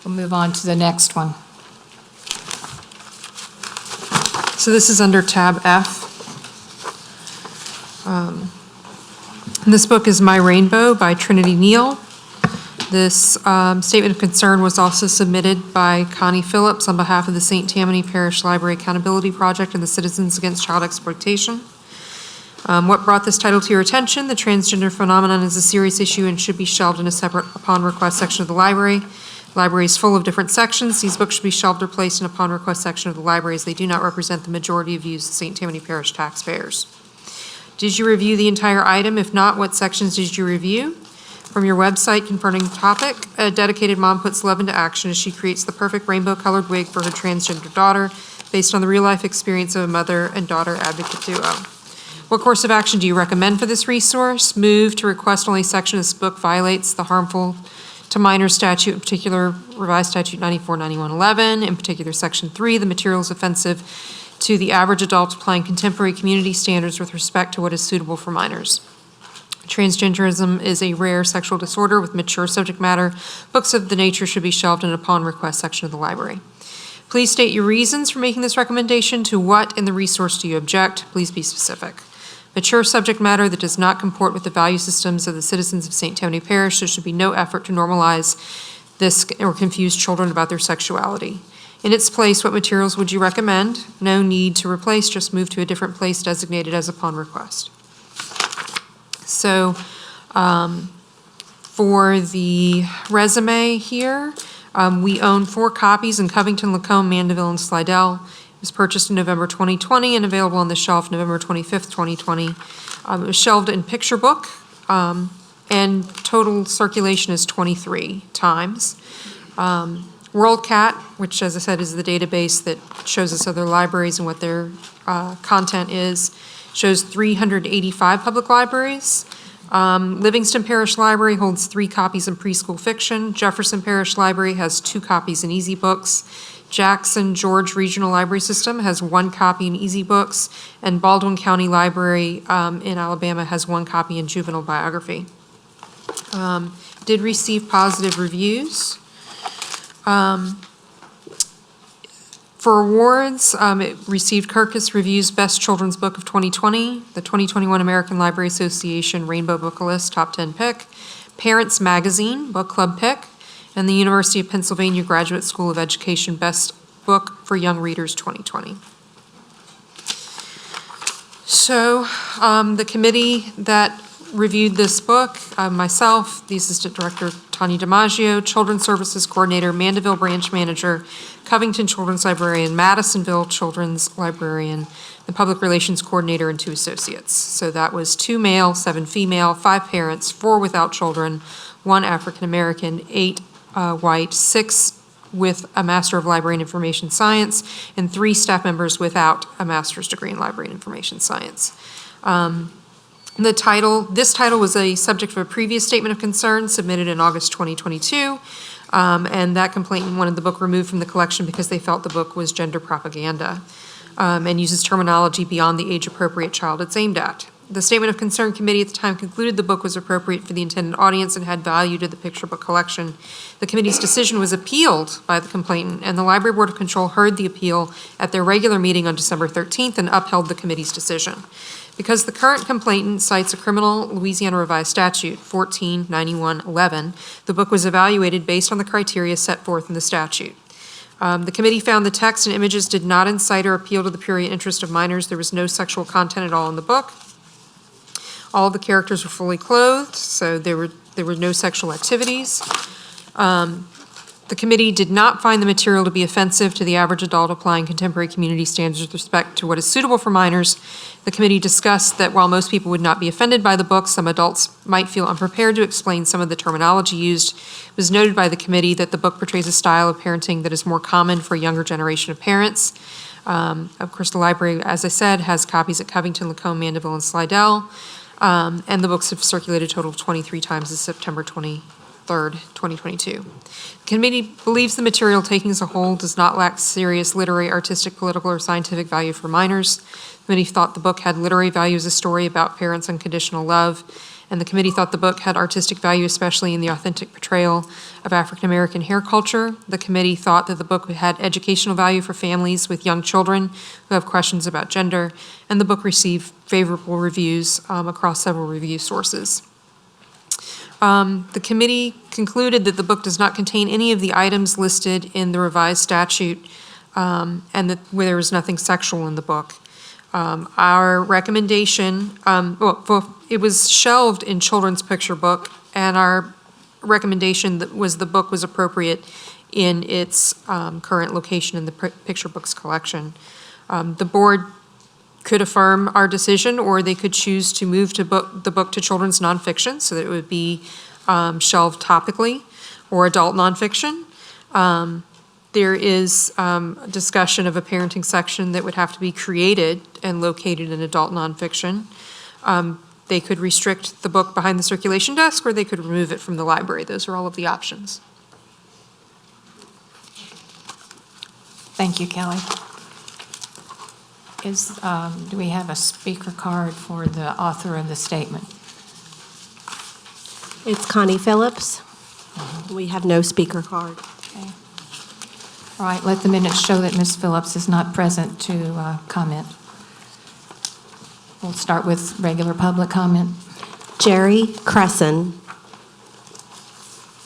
We'll move on to the next one. So this is under tab F. And this book is My Rainbow by Trinity Neal. This statement of concern was also submitted by Connie Phillips on behalf of the St. Tammany Parish Library Accountability Project and the Citizens Against Child Exploitation. What brought this title to your attention? The transgender phenomenon is a serious issue and should be shelved in a separate upon request section of the library. The library is full of different sections. These books should be shelved or placed in upon request section of the library as they do not represent the majority of views of St. Tammany Parish taxpayers. Did you review the entire item? If not, what sections did you review? From your website confirming the topic, a dedicated mom puts love into action as she creates the perfect rainbow-colored wig for her transgender daughter based on the real-life experience of a mother and daughter advocate duo. What course of action do you recommend for this resource? Move to request only section of this book violates the harmful to minors statute, in particular revised statute 94-9111, in particular section 3, the material is offensive to the average adult applying contemporary community standards with respect to what is suitable for minors. Transgenderism is a rare sexual disorder with mature subject matter. Books of the nature should be shelved in an upon request section of the library. Please state your reasons for making this recommendation. To what in the resource do you object? Please be specific. Mature subject matter that does not comport with the value systems of the citizens of St. Tammany Parish. There should be no effort to normalize this or confuse children about their sexuality. In its place, what materials would you recommend? No need to replace, just move to a different place designated as upon request. So for the resume here, we own 4 copies in Covington, Lacombe, Mandeville, and Slidell. It was purchased in November 2020 and available on the shelf November 25th, 2020. It was shelved in Picture Book, and total circulation is 23 times. WorldCat, which, as I said, is the database that shows us other libraries and what their content is, shows 385 public libraries. Livingston Parish Library holds 3 copies in preschool fiction. Jefferson Parish Library has 2 copies in Easy Books. Jackson George Regional Library System has 1 copy in Easy Books, and Baldwin County Library in Alabama has 1 copy in Juvenile Biography. Did receive positive reviews. For awards, it received Kirkus Review's Best Children's Book of 2020, the 2021 American Library Association Rainbow Book List Top 10 Pick, Parents Magazine Book Club Pick, and the University of Pennsylvania Graduate School of Education Best Book for Young Readers 2020. So the committee that reviewed this book, myself, the Assistant Director Tanya DiMaggio, Children's Services Coordinator, Mandeville Branch Manager, Covington Children's Librarian, Madisonville Children's Librarian, the Public Relations Coordinator, and 2 associates. So that was 2 male, 7 female, 5 parents, 4 without children, 1 African American, 8 white, 6 with a Master of Library and Information Science, and 3 staff members without a master's degree in Library and Information Science. This title was a subject of a previous statement of concern submitted in August 2022, and that complainant wanted the book removed from the collection because they felt the book was gender propaganda and uses terminology beyond the age-appropriate child it's aimed at. The Statement of Concern Committee at the time concluded the book was appropriate for the intended audience and had value to the picture book collection. The committee's decision was appealed by the complainant, and the Library Board of Control heard the appeal at their regular meeting on December 13th and upheld the committee's decision. Because the current complainant cites a criminal Louisiana revised statute, 149111, the book was evaluated based on the criteria set forth in the statute. The committee found the text and images did not incite or appeal to the purely interest of minors. There was no sexual content at all in the book. All of the characters were fully clothed, so there were no sexual activities. The committee did not find the material to be offensive to the average adult applying contemporary community standards with respect to what is suitable for minors. The committee discussed that while most people would not be offended by the book, some adults might feel unprepared to explain some of the terminology used. It was noted by the committee that the book portrays a style of parenting that is more common for a younger generation of parents. Of course, the library, as I said, has copies at Covington, Lacombe, Mandeville, and Slidell. And the books have circulated a total of 23 times since September 23rd, 2022. The committee believes the material taken as a whole does not lack serious literary, artistic, political, or scientific value for minors. The committee thought the book had literary value as a story about parents' unconditional love And the committee thought the book had artistic value, especially in the authentic portrayal of African-American hair culture. The committee thought that the book had educational value for families with young children who have questions about gender, and the book received favorable reviews across several review sources. The committee concluded that the book does not contain any of the items listed in the revised statute, and that where there was nothing sexual in the book. Our recommendation, it was shelved in children's picture book, and our recommendation was the book was appropriate in its current location in the picture books collection. The board could affirm our decision, or they could choose to move the book to children's nonfiction, so that it would be shelved topically, or adult nonfiction. There is discussion of a parenting section that would have to be created and located in adult nonfiction. They could restrict the book behind the circulation desk, or they could remove it from the library. Those are all of the options. Thank you, Kelly. Do we have a speaker card for the author of the statement? It's Connie Phillips. We have no speaker card. Okay. All right, let the minutes show that Ms. Phillips is not present to comment. We'll start with regular public comment. Jerry Cresson.